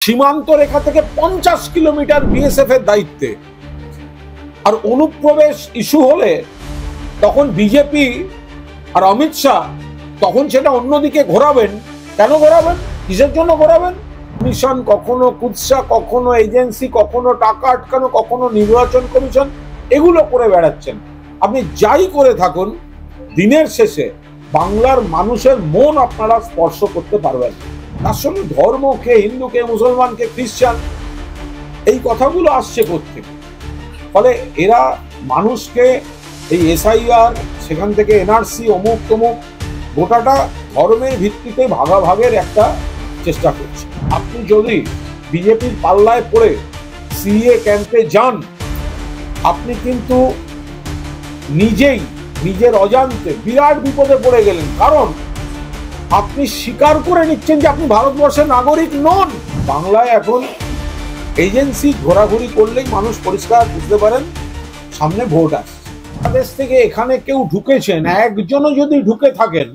সীমান্ত রেখা থেকে 50 kilometre BSF এর দায়িত্বে। আর অনুপ্রবেশ ইস্যু হলে তখন বিজেপি আর অমিত শাহ তখন সেটা অন্যদিকে ঘোরাবেন। কেন ঘোরাবেন? কিসের জন্য ঘোরাবেন? মিশন, কখনো কুৎসা, কখনো এজেন্সি, কখনো টাকা আটকানো, কখনো নির্বাচন কমিশন, এগুলো করে বেড়াচ্ছেন। আপনি যাই করে থাকুন, দিনের শেষে বাংলার মানুষের মন আপনারা স্পর্শ করতে পারবেন। তার সঙ্গে ধর্ম, কে হিন্দু, কে মুসলমান, কে খ্রিস্টান, এই কথাগুলো আসছে কোত্থেকে? ফলে এরা মানুষকে এই এসআইআর, সেখান থেকে এনআরসি, অমুক তমুক, গোটাটা ধর্মের ভিত্তিতে ভাগাভাগের একটা চেষ্টা করছে। আপনি যদি বিজেপির পাল্লায় পড়ে সিএ ক্যাম্পে যান, আপনি কিন্তু নিজেই নিজের অজান্তে বিরাট বিপদে পড়ে গেলেন। কারণ আপনি স্বীকার করে নিচ্ছেন যে আপনি ভারতবর্ষের নাগরিক নন। বাংলায় এখন এজেন্সি ঘোরাঘুরি করলেই মানুষ পরিষ্কার বুঝতে পারেন সামনে ভোট আসছে। বাংলাদেশ থেকে এখানে কেউ ঢুকেছেন, একজনও যদি ঢুকে থাকেন,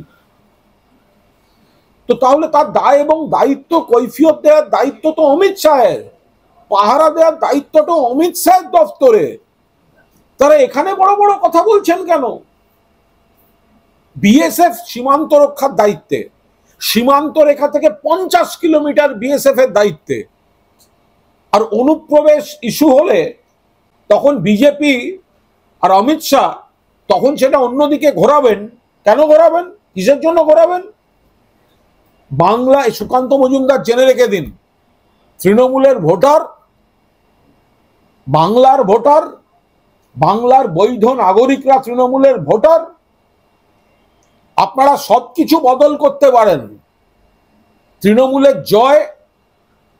তো তাহলে তার দায় এবং দায়িত্ব, কৈফিয়ত দেওয়ার দায়িত্ব তো অমিত শাহের, পাহারা দেওয়ার দায়িত্বটা অমিত শাহের দপ্তরে। তারা এখানে বড় বড় কথা বলছেন কেন? বিএসএফ সীমান্ত রক্ষার দায়িত্বে, সীমান্ত রেখা থেকে 50 কিলোমিটার বিএসএফ এর দায়িত্বে। আর অনুপ্রবেশ ইস্যু হলে তখন বিজেপি আর অমিত শাহ তখন সেটা অন্যদিকে ঘোরাবেন। কেন ঘোরাবেন? কিসের জন্য ঘোরাবেন? বাংলায় সুকান্ত মজুমদার জেনে রেখে দিন, তৃণমূলের ভোটার, বাংলার ভোটার, বাংলার বৈধ নাগরিকরা তৃণমূলের ভোটার। আপনারা সবকিছু বদল করতে পারেন। তৃণমূলের জয়,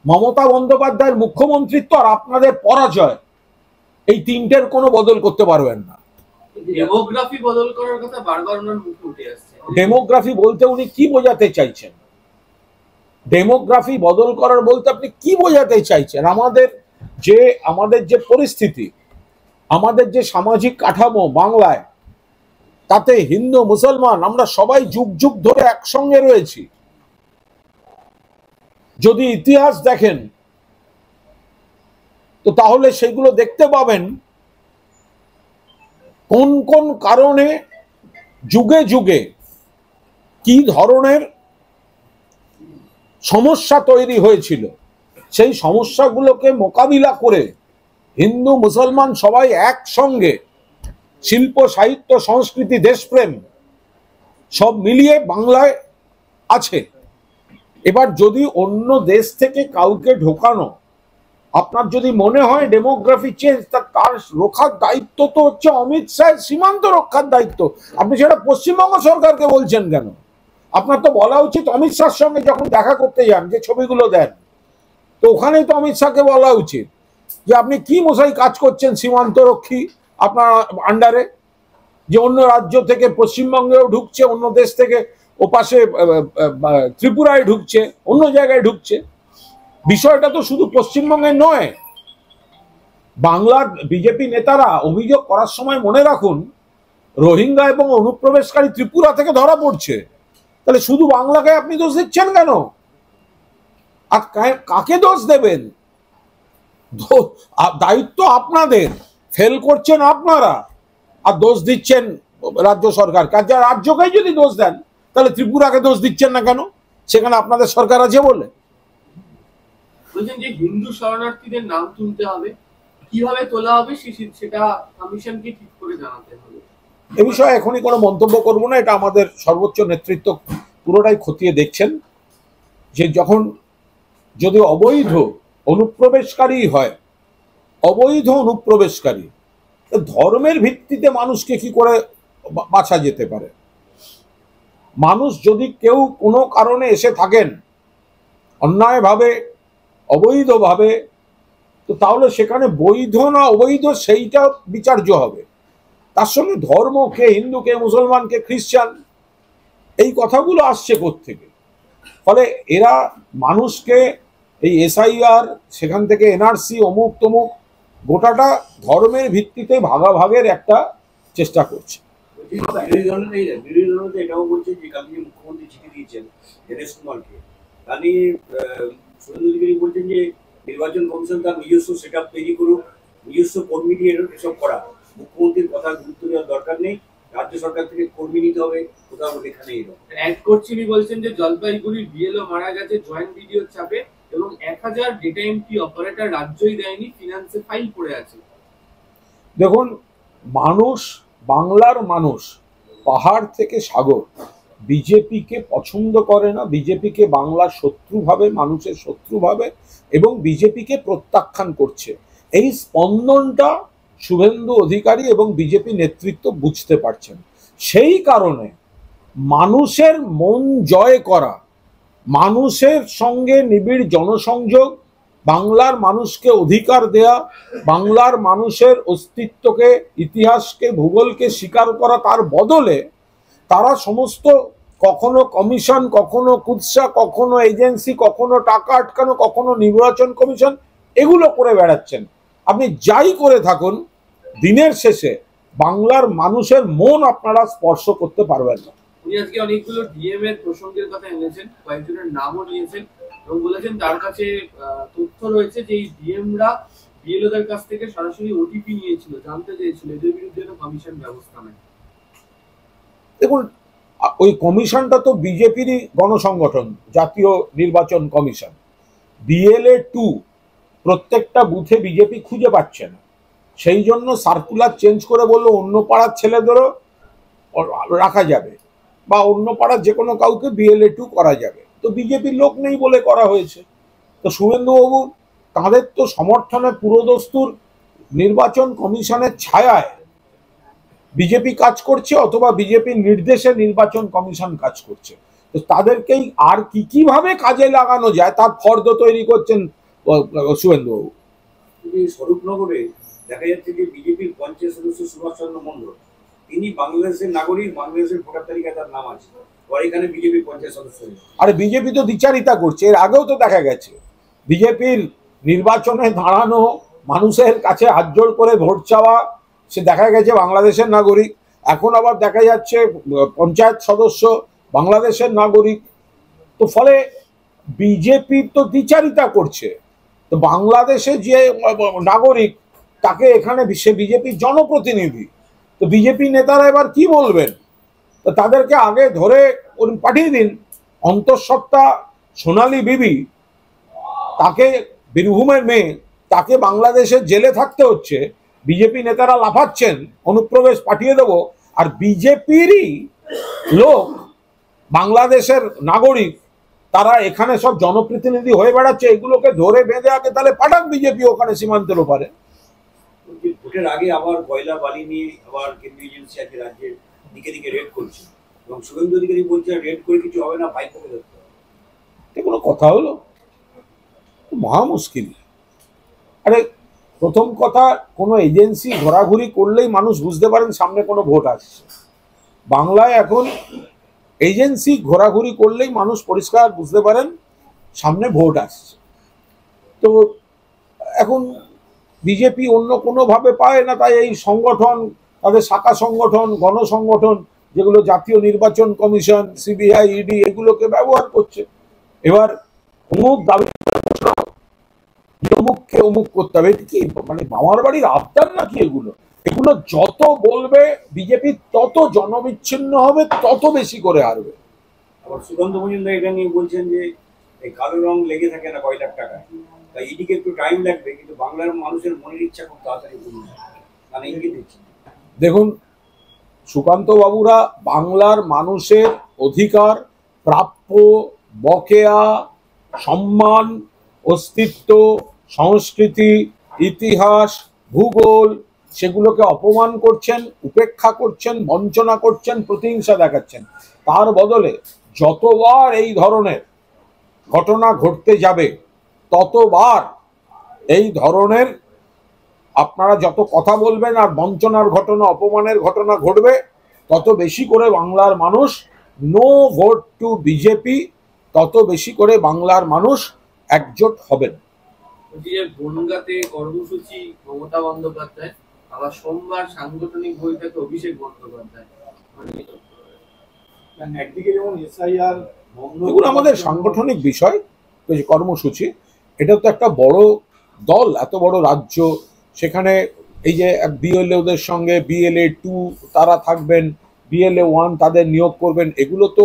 মমতা বন্দ্যোপাধ্যায়ের মুখ্যমন্ত্রিত্ব আর আপনাদের পরাজয়, এই তিনটের কোনো বদল করতে পারবেন না। ডেমোগ্রাফি বদল করার কথা বারবার ওনার মুখে উঠে আসছে। ডেমোগ্রাফি বলতে উনি কি বোঝাতে চাইছেন? ডেমোগ্রাফি বদল করার বলতে আপনি কি বোঝাতে চাইছেন? আমাদের যে পরিস্থিতি, আমাদের যে সামাজিক কাঠামো বাংলায়, তাতে হিন্দু মুসলমান আমরা সবাই যুগ যুগ ধরে একসঙ্গে রয়েছি। যদি ইতিহাস দেখেন তো তাহলে সেগুলো দেখতে পাবেন কোন কোন কারণে যুগে যুগে কি ধরনের সমস্যা তৈরি হয়েছিল। সেই সমস্যাগুলোকে মোকাবিলা করে হিন্দু মুসলমান সবাই একসঙ্গে শিল্প, সাহিত্য, সংস্কৃতি, দেশপ্রেম সব মিলিয়ে বাংলায় আছে। এবার যদি অন্য দেশ থেকে কাউকে ঢোকানো আপনার যদি মনে হয় ডেমোগ্রাফি চেঞ্জ, তার রক্ষার দায়িত্ব তো হচ্ছে অমিত শাহের, সীমান্ত রক্ষার দায়িত্ব। আপনি সেটা পশ্চিমবঙ্গ সরকারকে বলছেন কেন? আপনার তো বলা উচিত অমিত শাহর সঙ্গে যখন দেখা করতে যান, যে ছবিগুলো দেন, তো ওখানেই তো অমিত শাহকে বলা উচিত যে আপনি কি মশাই কাজ করছেন সীমান্ত রক্ষী আপনার আন্ডারে, যে অন্য রাজ্য থেকে পশ্চিমবঙ্গেও ঢুকছে, অন্য দেশ থেকে ওপাশে ত্রিপুরায় ঢুকছে, অন্য জায়গায় ঢুকছে। বিষয়টা তো শুধু পশ্চিমবঙ্গে নয়। বাংলার বিজেপি নেতারা অভিযোগ করার সময় মনে রাখুন, রোহিঙ্গা এবং অনুপ্রবেশকারী ত্রিপুরা থেকে ধরা পড়ছে। তাহলে শুধু বাংলাকে আপনি দোষ দিচ্ছেন কেন? আর কাকে দোষ দেবেন? দায়িত্ব আপনাদের, ফেল করছেন আপনারা, আর দোষ দিচ্ছেন রাজ্য সরকার। রাজ্যকেই যদি দোষ দেন তাহলে ত্রিপুরাকে দোষ দিচ্ছেন না কেন? সেখানে আপনাদের সরকার আছে বলে। বলছেন যে হিন্দু শরণার্থীদের নাম তুলতে হবে, কিভাবে তোলা হবে সেটা কমিশনকে ঠিক করে জানাতে হবে। এ বিষয়ে এখনই কোনো মন্তব্য করব না। এটা আমাদের সর্বোচ্চ নেতৃত্ব পুরোটাই খতিয়ে দেখছেন যে যখন যদি অবৈধ অনুপ্রবেশকারী হয়, অবৈধ অনুপ্রবেশকারী, ধর্মের ভিত্তিতে মানুষকে কি করে বাছা যেতে পারে? মানুষ যদি কেউ কোনো কারণে এসে থাকেন অন্যায়ভাবে, অবৈধভাবে, তো তাহলে সেখানে বৈধ না অবৈধ সেইটা বিচার্য হবে। তার সঙ্গে ধর্ম, কে হিন্দু, কে মুসলমান, কে খ্রিস্টান, এই কথাগুলো আসছে কোত্থেকে? ফলে এরা মানুষকে এই এসআইআর, সেখান থেকে এনআরসি, অমুক তমুক, গোটাটা ধর্মের ভিত্তিতে ভাগাভাগের একটা চেষ্টা করছে। এটাও বলছে যে কালকে মুখ্যমন্ত্রী চিঠি দিয়েছেন দীনেশ কুমারকে, শুভেন্দু অধিকারী বলছেন যে নির্বাচন কমিশন তার নিজস্ব সেট আপ তৈরি করুক, নিজস্ব কর্মী দিয়ে এসব করা, মুখ্যমন্ত্রীর কথা গুরুত্ব দেওয়ার দরকার নেই, রাজ্য সরকার থেকে কর্মী নিতে হবে, কোথাও লেখা নেই। অ্যাড করছিনি বলছেন যে জলপাইগুড়ির বিএলও মারা গেছে জয়েন্ট ভিডিওর চাপে এবং 1000 ডেটা এন্ট্রি অপারেটর রাজ্যই দেয়নি, ফিনান্সে ফাইল পড়ে আছে। দেখুন, মানুষ, বাংলার মানুষ পাহাড় থেকে সাগর বিজেপিকে পছন্দ করে না, বিজেপিকে বাংলার শত্রু ভাবে, মানুষের শত্রু ভাবে এবং বিজেপিকে প্রত্যাখ্যান করছে। এই স্পন্দনটা শুভেন্দু অধিকারী এবং বিজেপি নেতৃত্ব বুঝতে পারছেন। সেই কারণে মানুষের মন জয় করা, মানুষের সঙ্গে নিবিড় জনসংযোগ, বাংলার মানুষকে অধিকার দেয়া, বাংলার মানুষের অস্তিত্বকে, ইতিহাসকে, ভূগোলকে স্বীকার করা, তার বদলে তারা সমস্ত কখনো কমিশন, কখনো কুৎসা, কখনো এজেন্সি, কখনো টাকা আটকানো, কখনো নির্বাচন কমিশন, এগুলো করে বেড়াচ্ছেন। আপনি যাই করে থাকুন, দিনের শেষে বাংলার মানুষের মন আপনারা স্পর্শ করতে পারবেন না। উনি আজকে অনেকগুলো ডিএম এর প্রসঙ্গের কথা এনেছেন, কয়েকজনের নামও নিয়েছেন এবং বলেছেন তার কাছে তথ্য রয়েছে যে এই ডিএমরা বিএলওদের কাছ থেকে সরাসরি ওটিপি নিয়েছিল, জানতে চেয়েছিল, এদের বিরুদ্ধে কমিশন ব্যবস্থা নেয়। দেখুন, ওই কমিশনটা তো বিজেপিরই গণসংগঠন, জাতীয় নির্বাচন কমিশন। বিএলএ 2 প্রত্যেকটা বুথে বিজেপি খুঁজে পাচ্ছে না, সেই জন্য সার্কুলার চেঞ্জ করে বললো অন্য পাড়ার ছেলেদেরও রাখা যাবে বা অন্য পাড়ার যে কোনো কাউকে বিএলএ 2 করা যাবে। তো বিজেপির লোক নেই বলে করা হয়েছে। তো শুভেন্দুবাবু, তাদের তো সমর্থনে পুরোদস্তুর নির্বাচন কমিশনের ছায়ায় বিজেপি কাজ করছে, অথবা বিজেপির নির্দেশে নির্বাচন কমিশন কাজ করছে। তো তাদেরকেই আর কিভাবে কাজে লাগানো যায় তার ফর্দ তৈরি করছেন শুভেন্দুবাবু। স্বরূপনগরে দেখা যাচ্ছে যে বিজেপির পঞ্চায়েত সদস্য সুভাষ চন্দ্র মন্ডল, তিনি বাংলাদেশের নাগরিক, বাংলাদেশের ভোটার তালিকায় তার নাম আছে, আর এখানে বিজেপির পঞ্চায়েত সদস্য। আরে বিজেপি তো দ্বিচারিতা করছে। এর আগেও তো দেখা গেছে বিজেপির নির্বাচনে দাঁড়ানো, মানুষের কাছে হাত জোড় করে ভোট চাওয়া, সে দেখা গেছে বাংলাদেশের নাগরিক। এখন আবার দেখা যাচ্ছে পঞ্চায়েত সদস্য বাংলাদেশের নাগরিক। তো ফলে বিজেপি তো দ্বিচারিতা করছে। তো বাংলাদেশে যে নাগরিক, তাকে এখানে সে বিজেপির জনপ্রতিনিধি। তো বিজেপি নেতারা এবার কি বলবেন? তো তাদেরকে আগে ধরে পাঠিয়ে দিন। অন্তঃসত্ত্বা সোনালী বিবি, তাকে, বীরভূমের মেয়ে, তাকে বাংলাদেশের জেলে থাকতে হচ্ছে, বিজেপি নেতারা লাফাচ্ছেন অনুপ্রবেশ পাঠিয়ে দেবো। আর বিজেপিরই লোক, বাংলাদেশের নাগরিক, তারা এখানে সব জনপ্রতিনিধি হয়ে বেড়াচ্ছে। এগুলোকে ধরে বেঁধে আগে তাহলে পাঠাক বিজেপি ওখানে সীমান্তের ওপারে। ভোটের আগে আবার কয়লা বালি নিয়ে আবার কেন্দ্রীয় এজেন্সি আছে রাজ্যের দিকে দিকে রেড করছে, এবং শুভেন্দু অধিকারী বলছে রেড করে কিছু হবে না, ফাইল করে ধরতে হবে। এগুলো কথা হলো? মহা মুশকিল। আরে প্রথম কথা, কোনো এজেন্সি ঘোরাঘুরি করলেই মানুষ বুঝতে পারেন সামনে কোনো ভোট আসছে। বাংলায় এখন এজেন্সি ঘোরাঘুরি করলেই মানুষ পরিষ্কার বুঝতে পারেন সামনে ভোট আসছে। তো এখন বিজেপি অন্য কোনোভাবে পায় না, তাই এই সংগঠন, তাদের শাখা সংগঠন, গণসংগঠন, যেগুলো জাতীয় নির্বাচন কমিশন, সিবিআই, ইডি, এগুলোকে ব্যবহার করছে। এবার অমুক দাবি, অমুককে অমুক করতে হবে, কি মানে মামার বাড়ির আবদার নাকি এগুলো? এগুলো যত বলবে বিজেপি তত জনবিচ্ছিন্ন হবে, তত বেশি করে হারবে। আবার সুকান্ত মজুমদার এটা নিয়ে বলছেন যে এই কালো রং লেগে থাকে না কয় লাখ টাকায়, তাই ইডিকে একটু টাইম লাগবে, কিন্তু বাংলার মানুষের মনের ইচ্ছা খুব তাড়াতাড়ি পূর্ণ হয়, মানে ইঙ্গিত দিচ্ছে। দেখুন, সুকান্ত বাবুরা বাংলার মানুষের অধিকার, প্রাপ্য, বকেয়া, সম্মান, অস্তিত্ব, সংস্কৃতি, ইতিহাস, ভূগোল, সেগুলোকে অপমান করছেন, উপেক্ষা করছেন, বঞ্চনা করছেন, প্রতিহিংসা দেখাচ্ছেন। তার বদলে যতবার এই ধরনের ঘটনা ঘটতে যাবে, ততবার এই ধরনের আপনারা যত কথা বলবেন আর বঞ্চনার ঘটনা, অপমানের ঘটনা ঘটবে, তত বেশি করে বাংলার মানুষ নো ভোট টু বিজেপি, তত বেশি করে বাংলার মানুষ একজোট হবেন। বনগাঁতে কর্মসূচি মমতা বন্দ্যোপাধ্যায়, আবার সোমবার সাংগঠনিক বৈঠকে অভিষেক বন্দ্যোপাধ্যায়। একদিকে যেমন এসআইআর, এগুলো আমাদের সাংগঠনিক বিষয়, কর্মসূচি, এটা তো একটা বড় দল, এত বড় রাজ্য, সেখানে এই যে বিএলএদের সঙ্গে BLA 2 তারা থাকবেন, BLA 1 তাদের নিয়োগ করবেন, এগুলো তো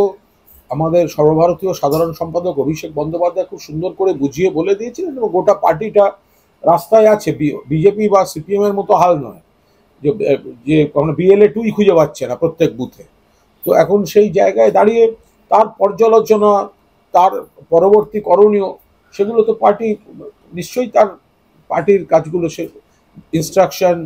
আমাদের সর্বভারতীয় সাধারণ সম্পাদক অভিষেক বন্দ্যোপাধ্যায় খুব সুন্দর করে বুঝিয়ে বলে দিয়েছিলেন, এবং গোটা পার্টিটা রাস্তায় আছে। বিজেপি বা CPM এর মতো হাল নয় যে কখনো BLA 2 খুঁজে পাচ্ছে না প্রত্যেক বুথে। তো এখন সেই জায়গায় দাঁড়িয়ে তার পর্যালোচনা, তার পরবর্তী করণীয়, সেগুলো তো পার্টি নিশ্চয়ই তার পার্টির কাজগুলো, সে ইনস্ট্রাকশন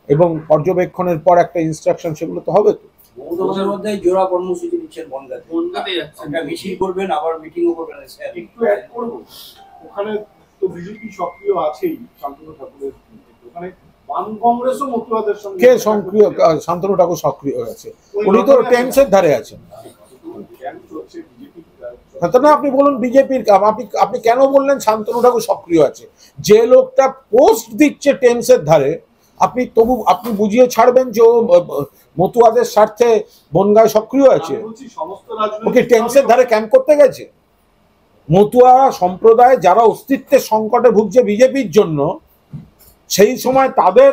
এবং পর্যবেক্ষণের পর একটা ইনস্ট্রাকশন, সেগুলো তো হবে। তো মমতা বন্দ্যোপাধ্যায় জোড়া কর্মসূচি নিচ্ছেন বনগাঁতে যাচ্ছেন, একটা মিছিল করবেন, আবার মিটিংও করবেন। একটু অ্যাড করবো, ওখানে তো বিজেপি সক্রিয় আছেই, শান্তনু ঠাকুরের ওখানে বাম কংগ্রেসও মতুয়াদের সঙ্গে কে সক্রিয়? শান্তনু ঠাকুর সক্রিয় হয়েছে, উনি তো টেন্সের ধারে আছেন। না, আপনি বলুন বিজেপির, আপনি কেন বললেন শান্তনু ঠাকুর সক্রিয় আছে? যে লোকটা পোস্ট দিচ্ছে টেন্সের ধারে, আপনি বুঝিয়ে ছাড়বেন যে ও মতুয়াদের স্বার্থে বনগায় সক্রিয় আছে। ওকে টেন্সের ধারে ক্যাম্প করতে গেছে? মতুয়া সম্প্রদায় যারা অস্তিত্বের সংকটে ভুগছে বিজেপির জন্য, সেই সময় তাদের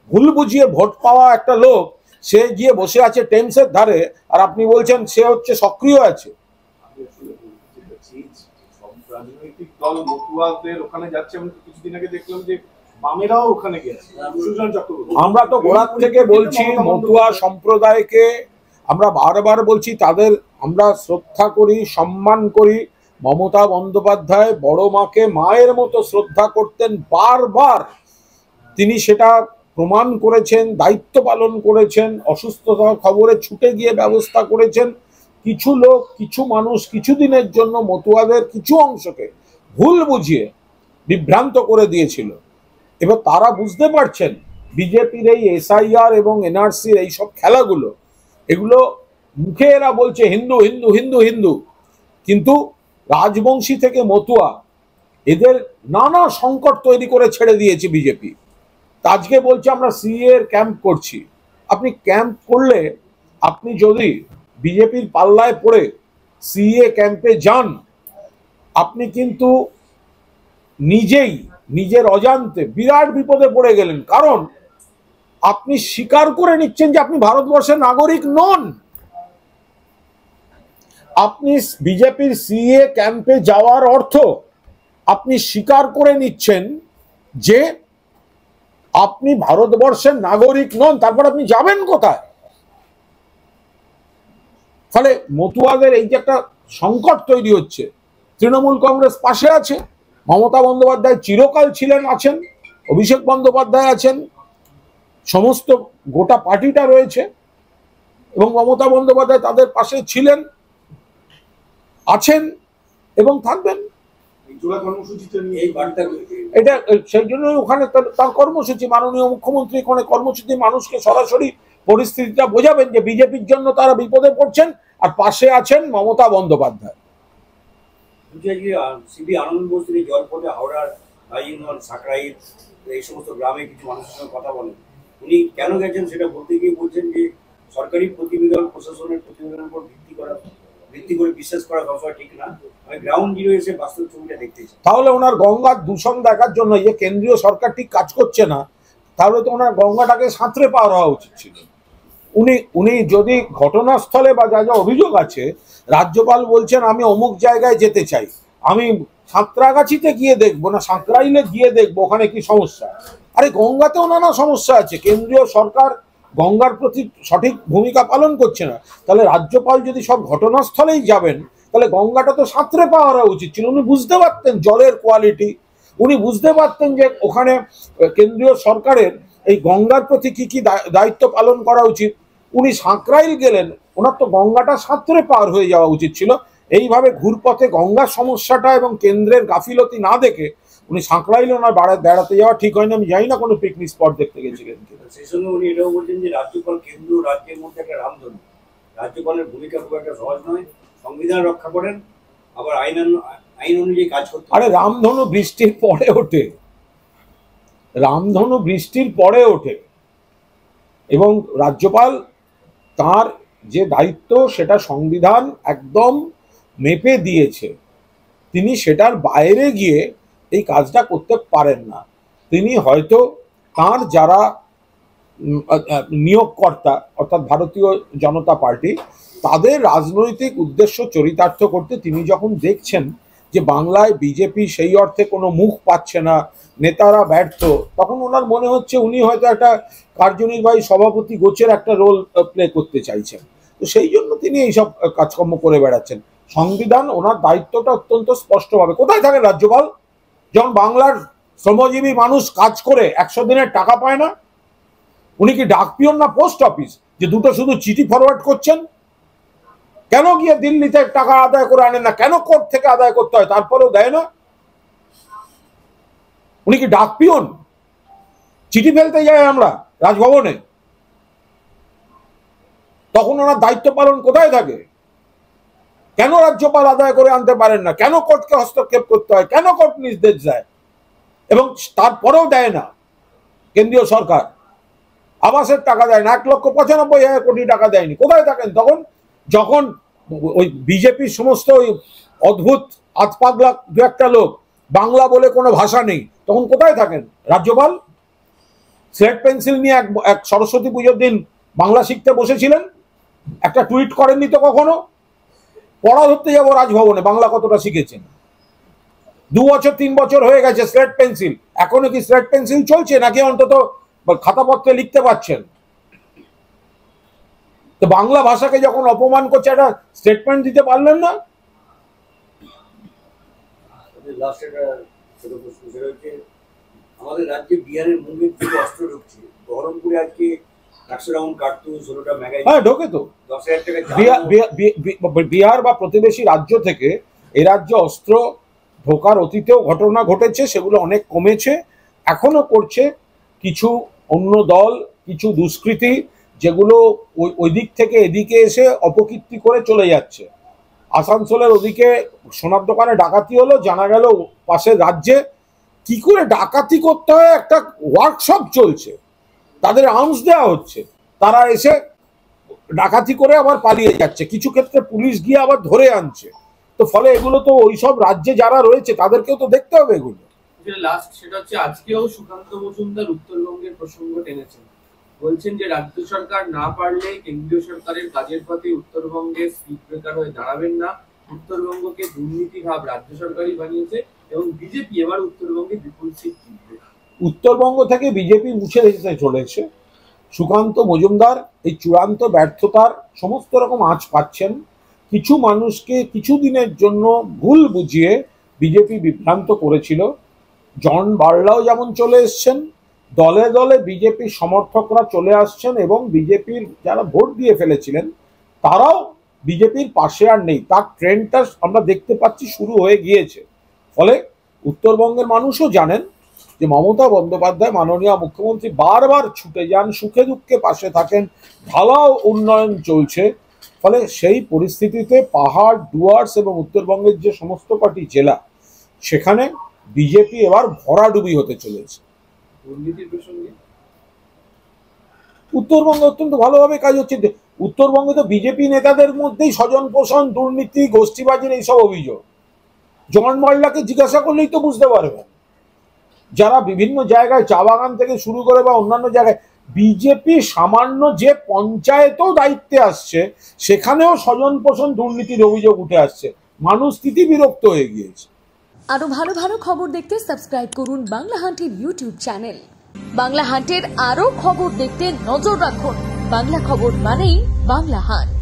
ভুল বুঝিয়ে ভোট পাওয়া একটা লোক, সে গিয়ে বসে আছে টেন্সের ধারে, আর আপনি বলছেন সে হচ্ছে সক্রিয় আছে। রাজনৈতিক দল মতুয়াদের ওখানে যাচ্ছে, আমি কিছুদিন আগে দেখলাম যে বামেরাও ওখানে গেছে, সুজন চক্রবর্তী। আমরা তো গোড়ার থেকে বলছি মতুয়া সম্প্রদায়কে, আমরা বারবার বলছি তাদের আমরা শ্রদ্ধা করি, সম্মান করি। মমতা বন্দ্যোপাধ্যায় বড় মাকে মায়ের মতো শ্রদ্ধা করতেন, বারবার তিনি সেটা প্রমাণ করেছেন, দায়িত্ব পালন করেছেন, অসুস্থতার খবরে ছুটে গিয়ে ব্যবস্থা করেছেন। কিছু লোক, কিছু মানুষ কিছুদিনের জন্য মতুয়াদের কিছু অংশকে ভুল বুঝিয়ে বিভ্রান্ত করে দিয়েছিল। এবার তারা বুঝতে পারছেন বিজেপির এই SIR এবং NRCর এইসব খেলাগুলো, এগুলো মুখে এরা বলছে হিন্দু হিন্দু হিন্দু হিন্দু, কিন্তু রাজবংশী থেকে মতুয়া এদের নানা সংকট তৈরি করে ছেড়ে দিয়েছে বিজেপি। আজকে বলছে আমরা CA এর ক্যাম্প করছি। আপনি ক্যাম্প করলে, আপনি যদি বিজেপির পাল্লায় পড়ে CA ক্যাম্পে যান, আপনি কিন্তু নিজেই নিজের অজান্তে বিরাট বিপদে পড়ে গেলেন। কারণ আপনি স্বীকার করে নিচ্ছেন যে আপনি ভারতবর্ষের নাগরিক নন। আপনি বিজেপির CA ক্যাম্পে যাওয়ার অর্থ আপনি স্বীকার করে নিচ্ছেন যে আপনি ভারতবর্ষের নাগরিক নন। তারপর আপনি যাবেন কোথায়? ফলে মতুয়াদের এই যে একটা সংকট তৈরি হচ্ছে, তৃণমূল কংগ্রেস পাশে আছে, মমতা বন্দ্যোপাধ্যায় চিরকাল ছিলেন, আছেন, অভিষেক বন্দ্যোপাধ্যায় আছেন, সমস্ত গোটা পার্টিটা রয়েছে, এবং মমতা বন্দ্যোপাধ্যায় তাদের পাশে ছিলেন, আছেন এবং থাকবেন। এটা সেই জন্য ওখানে তার কর্মসূচি, মাননীয় মুখ্যমন্ত্রী ওখানে কর্মসূচি মানুষকে সরাসরি পরিস্থিতিটা বোঝাবেন যে বিজেপির জন্য তারা বিপদে পড়ছেন, আর পাশে আছেন মমতা বন্দ্যোপাধ্যায়। সিবি আনন্দ বোস তিনি জলপথে হাওড়ার সাকরাইল এই সমস্ত গ্রামে কিছু মানুষের সঙ্গে কথা বলেন। উনি কেন গেছেন সেটা বলতে গিয়ে বলছেন যে সরকারি প্রতিবেদন, প্রশাসনের প্রতিবেদনের উপর ভিত্তি করে বিশ্বাস করা সবসময় ঠিক না, আমি গ্রাউন্ড জিরো এসে বাস্তব ছবিটা দেখতে চাই। তাহলে ওনার গঙ্গার দূষণ দেখার জন্য যে কেন্দ্রীয় সরকার ঠিক কাজ করছে না, তাহলে তো ওনার গঙ্গাটাকে সাঁতরে পার হওয়া উচিত ছিল। উনি যদি ঘটনাস্থলে বা যা যা অভিযোগ আছে, রাজ্যপাল বলছেন আমি অমুক জায়গায় যেতে চাই, আমি সাঁতরাগাছিতে গিয়ে দেখবো না সাঁকরাইলে গিয়ে দেখবো ওখানে কি সমস্যা। আরে গঙ্গাতেও নানা সমস্যা আছে, কেন্দ্রীয় সরকার গঙ্গার প্রতি সঠিক ভূমিকা পালন করছে না। তাহলে রাজ্যপাল যদি সব ঘটনাস্থলেই যাবেন, তাহলে গঙ্গাটা তো সাঁতরে পাওয়া উচিত ছিল। উনি বুঝতে পারতেন জলের কোয়ালিটি, উনি বুঝতে পারতেন যে ওখানে কেন্দ্রীয় সরকারের এই গঙ্গার প্রতি কি কি দায়িত্ব পালন করা উচিত। উনি সাঁকরাইল গেলেন, ওনার তো গঙ্গাটা সাঁতরে পার হয়ে যাওয়া উচিত ছিল। এইভাবে ঘুরপথে গঙ্গার সমস্যাটা এবং কেন্দ্রের গাফিলতি না দেখে উনি সাঁকরাইলে ওনার বেড়াতে যাওয়া ঠিক হয়নি। আমি জানি না কোনো পিকনিক স্পট দেখতে গেছিলেন। সেই সঙ্গে উনি এটাও বলছেন যে রাজ্যপাল কেন্দ্র রাজ্যের মধ্যে একটা রামধনু, রাজ্যপালের ভূমিকা খুব একটা সহজ নয়, সংবিধান রক্ষা করেন, আবার আইন অনুযায়ী কাজ করতে। আরে রামধনু বৃষ্টির পরে ওঠে, রামধনু বৃষ্টির পরে ওঠে, এবং রাজ্যপাল তার যে দায়িত্ব সেটা সংবিধান একদম মেপে দিয়েছে। তিনি সেটার বাইরে গিয়ে এই কাজটা করতে পারেন না। তিনি হয়তো তার যারা নিয়োগকর্তা অর্থাৎ ভারতীয় জনতা পার্টি, তাদের রাজনৈতিক উদ্দেশ্য চরিতার্থ করতে তিনি যখন দেখছেন যে বাংলায় বিজেপি সেই অর্থে কোনো মুখ পাচ্ছে না, নেতারা ব্যর্থ, তখন ওনার মনে হচ্ছে উনি হয়তো একটা কার্যনির্বাহী সভাপতি গোছের একটা রোল প্লে করতে চাইছেন। তো সেই জন্য তিনি এইসব কাজকর্ম করে বেড়াচ্ছেন। সংবিধান ওনার দায়িত্বটা অত্যন্ত স্পষ্টভাবে, কোথায় থাকেন রাজ্যপাল যখন বাংলার শ্রমজীবী মানুষ কাজ করে 100 দিনের টাকা পায় না? উনি কি ডাকপিয়ন না পোস্ট অফিস যে দুটো শুধু চিঠি ফরওয়ার্ড করছেন? কেন গিয়ে দিল্লিতে টাকা আদায় করে আনেন না? কেন কোর্ট থেকে আদায় করতে হয় তারপরেও দেয় না? উনি কি ডাকপিয়ন? চিঠি ফেলতে যাই আমরা রাজভবনে, তখন ওনার দায়িত্ব পালন কোথায় থাকে? কেন রাজ্যপাল আদায় করে আনতে পারেন না? কেন কোর্টকে হস্তক্ষেপ করতে হয়? কেন কোর্ট নির্দেশ দেয় এবং তারপরেও দেয় না? কেন্দ্রীয় সরকার আবাসের টাকা দেয় না, 1,95,000 কোটি টাকা দেয়নি। কোথায় থাকেন তখন যখন ওই বিজেপির সমস্ত ওই অদ্ভুত আতপাগলা দু একটা লোক, বাংলা বলে কোনো ভাষা নেই, তখন কোথায় থাকেন রাজ্যপাল? স্লেট পেন্সিল নিয়ে এক সরস্বতী পুজোর দিন বাংলা শিখতে বসেছিলেন, একটা টুইট করেননি তো কখনো? পড়া ধরতে যাবো রাজভবনে, বাংলা কতটা শিখেছেন? 2 বছর 3 বছর হয়ে গেছে স্লেট পেন্সিল, এখনো কি স্লেট পেন্সিল চলছে নাকি অন্তত খাতাপত্রে লিখতে পারছেন? তো বাংলা ভাষাকে যখন অপমান করছে একটা স্টেটমেন্ট দিতে পারলেন না? আমাদের রাজ্যে বিহারের মুঙ্গের থেকে অস্ত্র ঢুকছে, বহরমপুরে আজকে 100 রাউন্ড কার্তুজ, 16টা ম্যাগাজিন। হ্যাঁ, ঢোকে তো। 10,000 টাকা বিহার বা প্রতিবেশী রাজ্য থেকে এ রাজ্যে অস্ত্র ঢোকার অতীতেও ঘটনা ঘটেছে, সেগুলো অনেক কমেছে, এখনো করছে কিছু অন্য দল, কিছু দুষ্কৃতী, যেগুলো ওই দিক থেকে এদিকে এসে অপকীর্তি করে চলে যাচ্ছে। আসানসোলের ওদিকে সোনার দোকানে ডাকাতি হলো, জানা গেল পাশের রাজ্যে কি করে ডাকাতি করতে হয় একটা ওয়ার্কশপ চলছে, তাদের আর্মস দেওয়া হচ্ছে, তারা এসে ডাকাতি করে আবার পালিয়ে যাচ্ছে, কিছু ক্ষেত্রে পুলিশ গিয়ে আবার ধরে আনছে। তো ফলে এগুলো তো ওইসব রাজ্যে যারা রয়েছে তাদেরকেও তো দেখতে হবে এগুলো। লাস্ট সেটা হচ্ছে আজকেও সুকান্ত মজুমদার উত্তরবঙ্গের প্রসঙ্গ টেনেছেন, বলছেন যে রাজ্য সরকার না পারলে কেন্দ্রীয় সরকারের কাজের প্রতি উত্তরবঙ্গে স্পিড ব্রেকার হয়ে দাঁড়াবেন না, উত্তরবঙ্গকে দুর্নীতি ভাব রাজ্য সরকারই বানিয়েছে এবং বিজেপি এবার উত্তরবঙ্গে বিপুল সিট জিতবে। উত্তরবঙ্গ থেকে বিজেপি মুছে যেতে চলেছে। সুকান্ত মজুমদার এই চূড়ান্ত ব্যর্থতার সমস্ত রকম আঁচ পাচ্ছেন। কিছু মানুষকে কিছু দিনের জন্য ভুল বুঝিয়ে বিজেপি বিভ্রান্ত করেছিল। জন বার্লাও যেমন চলে এসছেন, দলে দলে বিজেপির সমর্থকরা চলে আসছেন এবং বিজেপির যারা ভোট দিয়ে ফেলেছিলেন তারাও বিজেপির পাশে আর নেই। তার ট্রেন্ডটা আমরা দেখতে পাচ্ছি শুরু হয়ে গিয়েছে। ফলে উত্তরবঙ্গের মানুষও জানেন যে মমতা বন্দ্যোপাধ্যায় মাননীয় মুখ্যমন্ত্রী বারবার ছুটে যান, সুখে দুঃখে পাশে থাকেন, ঢালাও উন্নয়ন চলছে। ফলে সেই পরিস্থিতিতে পাহাড়, ডুয়ার্স এবং উত্তরবঙ্গের যে সমস্ত কটি জেলা, সেখানে বিজেপি এবার ভরাডুবি হতে চলেছে। দুর্নীতির প্রসঙ্গে উত্তরবঙ্গে অত্যন্ত ভালোভাবে কাজ হচ্ছে। উত্তরবঙ্গে তো বিজেপি নেতাদের মধ্যেই স্বজন পোষণ, দুর্নীতি, গোষ্ঠীবাজির এইসব অভিযোগ। জন বার্লাকে জিজ্ঞাসা করলেই তো বুঝতে পারবেন। যারা বিভিন্ন জায়গায় চা বাগান থেকে শুরু করে বা অন্যান্য জায়গায় বিজেপি সামান্য যে পঞ্চায়েতও দায়িত্বে আসছে, সেখানেও স্বজন পোষণ, দুর্নীতির অভিযোগ উঠে আসছে। মানুষ স্থিতি বিরক্ত হয়ে গিয়েছে। আরো ভালো ভালো খবর দেখতে সাবস্ক্রাইব করুন বাংলা হান্টের ইউটিউব চ্যানেল। বাংলা হান্টের আরো খবর দেখতে নজর রাখুন। বাংলা খবর মানেই বাংলা হান্ট।